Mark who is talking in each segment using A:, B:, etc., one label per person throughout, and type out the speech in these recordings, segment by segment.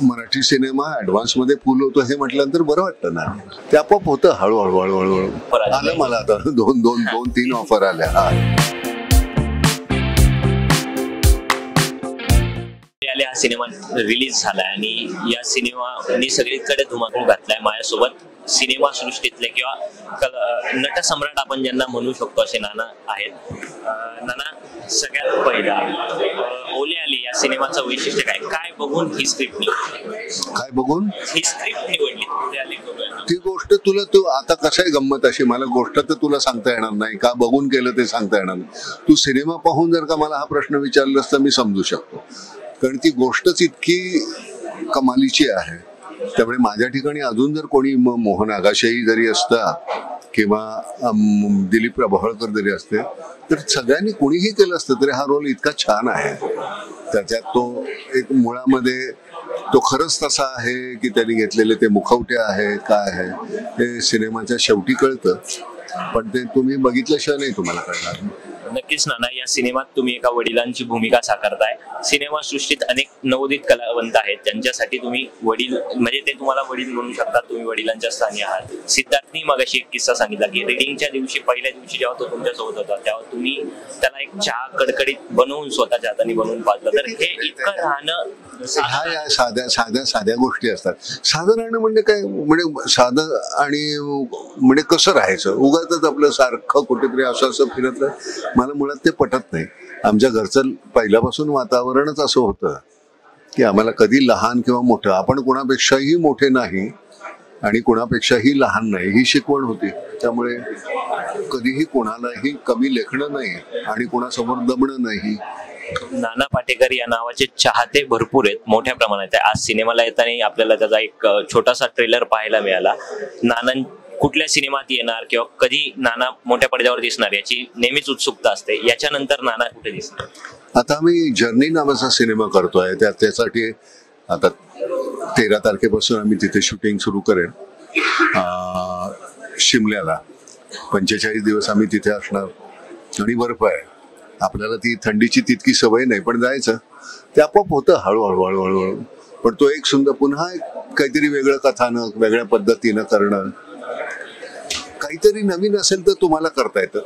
A: Marathi cinema advance मध्ये फुल होतो हे म्हटल्यानंतर बरं वाटतं ना. ते आपोआप होतं हळूहळू हळूहळू. आलं मला आता दोन तीन ऑफर आल्या.
B: हा सिनेमा रिलीज झालाय आणि या सिनेमाने सगळीकडे धुमाकूळ घातलाय. माझ्यासोबत सिनेमा सृष्टीतले किंवा नटसम्राट आपण ज्यांना म्हणू शकतो असे नाना आहेत. नाना, सगळ्यात पहिला ओले आले या सिनेमाचं वैशिष्ट्य काय? काय बघून ही स्क्रिप्ट निवडली?
A: काय बघून ही
B: स्क्रिप्ट निवडली? ओले आले
A: ती गोष्ट तुला तू आता कसं आहे गंमत अशी, मला गोष्ट तर तुला सांगता येणार नाही, का बघून केलं ते सांगता येणार नाही. तू सिनेमा पाहून जर का मला हा प्रश्न विचारलास तर मी समजू शकतो, कारण ती गोष्टच इतकी कमालीची आहे. त्यामुळे माझ्या ठिकाणी अजून जर कोणी मोहन आगाशेही जरी असता किंवा दिलीप प्रभावळकर जरी असते तर सगळ्यांनी कोणीही केलं असतं तरी हा रोल इतका छान आहे. त्याच्यात तो एक मुळामध्ये तो खरंच तसा आहे की त्यांनी घेतलेले ते मुखवटे आहे काय आहे हे सिनेमाच्या शेवटी कळतं, पण ते तुम्ही बघितल्याशिवाय नाही तुम्हाला कळणार.
B: नक्कीच नाना, या सिनेमात तुम्ही एका वडिलांची भूमिका साकारताय. सिनेमा सृष्टीत अनेक नवोदित कलावंत आहेत ज्यांच्यासाठी तुम्ही वडील म्हणजे ते तुम्हाला वडील म्हणू शकतात, तुम्ही वडिलांच्या स्थानी आहात. सिद्धार्थनी मगाशी एक किस्सा सांगितला की रिडिंगच्या दिवशी पहिल्या दिवशी जेव्हा तो तुमच्यासोबत होता तेव्हा तुम्ही त्याला एक चहा कडकडीत बनवून स्वतःच्या हाताने बनवून पाजलं. तर हे इतकं राहणं
A: साध्या गोष्टी असतात. साधं राहणं म्हणजे काय, म्हणजे साधं आणि म्हणजे कसं राहायचं, उगाच आपलं सारखं कुठेतरी असं फिरत राह, मला मुळात ते पटत नाही. आमच्या घरचं पहिल्यापासून वातावरणच असं होतं की आम्हाला कधी लहान किंवा मोठं, आपण कोणापेक्षाही मोठे नाही आणि कोणापेक्षाही लहान नाही ही शिकवण होती. त्यामुळे कधीही कोणालाही कमी लेखणं नाही आणि कोणासमोर दबणं नाही.
B: नाना पाटेकर या नावाचे चाहते भरपूर आहेत, मोठ्या प्रमाणात आहे. आज सिनेमाला येताना आपल्याला त्याचा एक छोटासा ट्रेलर पाहायला मिळाला. नाना कुठल्या सिनेमात येणार किंवा कधी नाना मोठ्या पडद्यावर दिसणार याची नेहमीच उत्सुकता असते. याच्यानंतर नाना कुठे दिसणार?
A: आता आम्ही जर्नी नावाचा सिनेमा करतोय, त्यासाठी आता 13 तारखेपासून आम्ही तिथे शूटिंग सुरू करेन. शिमल्याला 45 दिवस आम्ही तिथे असणार आणि बर्फ आहे. आपल्याला ती थंडीची तितकी सवय नाही, पण जायचं ते आपोआप होतं हळूहळू हळूहळू. पण तो एक सुंदर पुन्हा काहीतरी वेगळं कथानक वेगळ्या पद्धतीनं करणं, काहीतरी नवीन असेल तर तुम्हाला करता येतं.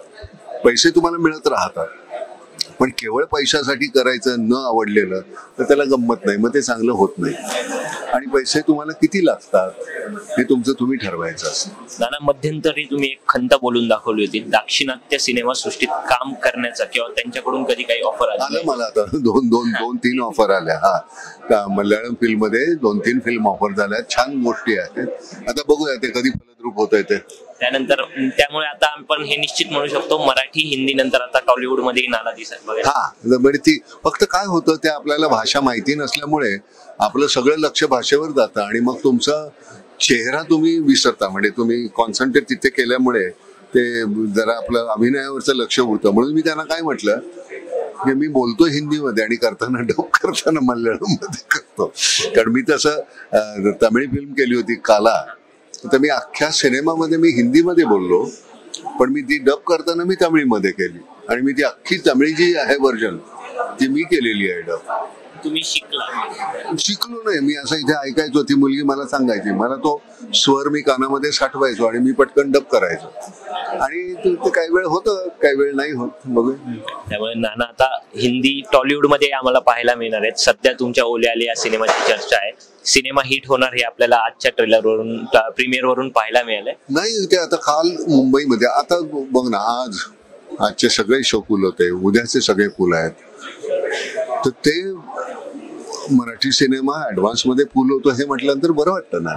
A: पैसे तुम्हाला मिळत राहतात, पण केवळ पैशासाठी करायचं न आवडलेलं तर त्याला गंमत नाही, मग ते चांगलं होत नाही. आणि पैसे तुम्हाला किती लागतात हे तुमचं तुम्ही ठरवायचं असतं.
B: नाना, मध्यंतरी तुम्ही एक खंत बोलून दाखवली होती दाक्षिणात्य सिनेमा सृष्टीत काम करण्याचा, किंवा त्यांच्याकडून कधी काही ऑफर
A: आलं मला आता दोन तीन ऑफर आल्या. हा, मल्याळम फिल्म मध्ये 2-3 फिल्म ऑफर झाल्या, छान गोष्टी आहेत. आता बघूया ते कधी फलद्रूप होत आहे ते.
B: त्यानंतर त्यामुळे आता आपण हे निश्चित म्हणू शकतो मराठी हिंदी नंतर आता टॉलिवूड मध्ये नाना दिसत.
A: हा, बरं, ती फक्त काय होतं ते आपल्याला भाषा माहिती नसल्यामुळे आपलं सगळं लक्ष भाषेवर जातं आणि मग तुमचा चेहरा तुम्ही विसरता. म्हणजे तुम्ही कॉन्सन्ट्रेट तिथे केल्यामुळे ते जरा आपलं अभिनयावरचं लक्ष उरतं. म्हणून मी त्यांना काय म्हटलं की मी बोलतो हिंदीमध्ये आणि करताना डब करताना मल्याळम मध्ये करतो. कारण मी तसं तमिळ फिल्म केली होती काला, तर मी अख्ख्या सिनेमामध्ये मी हिंदीमध्ये बोललो, पण मी ती डब करताना मी तमिळमध्ये केली आणि मी ती अख्खी तमिळ जी आहे व्हर्जन ती मी केलेली आहे डब.
B: तुम्ही
A: शिकलो नाही मी, असं इथे ऐकायचो, ती मुलगी मला सांगायची, मला तो स्वर मी कानामध्ये साठवायचो आणि मी पटकन डब करायचो. आणि ते काही वेळ होतं काही वेळ नाही होत. बघूया.
B: त्यामुळे नाना आता हिंदी टॉलिवूड मध्ये आम्हाला पाहायला मिळणार आहेत. सध्या तुमच्या ओले आले या सिनेमाची चर्चा आहे. सिनेमा हिट होणार हे आपल्याला आजच्या ट्रेलरवरून प्रीमियर वरून पाहायला मिळालंय.
A: नाही, ते आता काल मुंबईमध्ये, आता बघ ना, आजचे सगळे शो फुल होते, उद्याचे सगळे फुल आहेत. तर ते मराठी सिनेमा ऍडव्हान्स मध्ये फुल होतो हे म्हटल्यानंतर बरं वाटतं ना.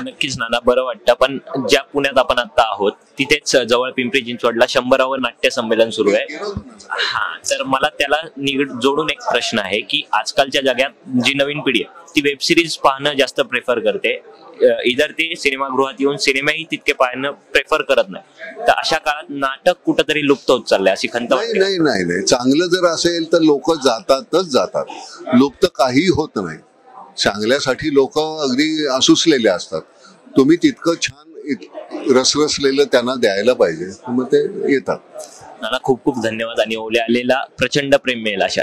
B: नक्कीच नाना, बरं वाटतं. पण ज्या पुण्यात आपण आता आहोत तिथेच जवळ पिंपरी चिंचवडला 100वे नाट्य संमेलन सुरू आहे. हा, तर मला त्याला जोडून एक प्रश्न आहे की आजकालच्या जगात जी नवीन पिढी आहे ती वेब सिरीज पाहणं जास्त प्रेफर करते, इधर ते सिनेमागृहात येऊन सिनेमाही तितके पाहणं प्रेफर करत नाही. तर अशा काळात नाटक कुठंतरी लुप्त होत चाललंय अशी खंत.
A: नाही, चांगलं जर असेल तर लोक जातात. लुप्त काही होत नाही. चांगल्यासाठी लोक अगदी असुसलेले असतात. तुम्ही तितकं छान रसरसलेलं त्यांना द्यायला पाहिजे, मग ते येतात.
B: नाना, खूप खूप धन्यवाद आणि ओले आलेला प्रचंड प्रेम मिळेल अशा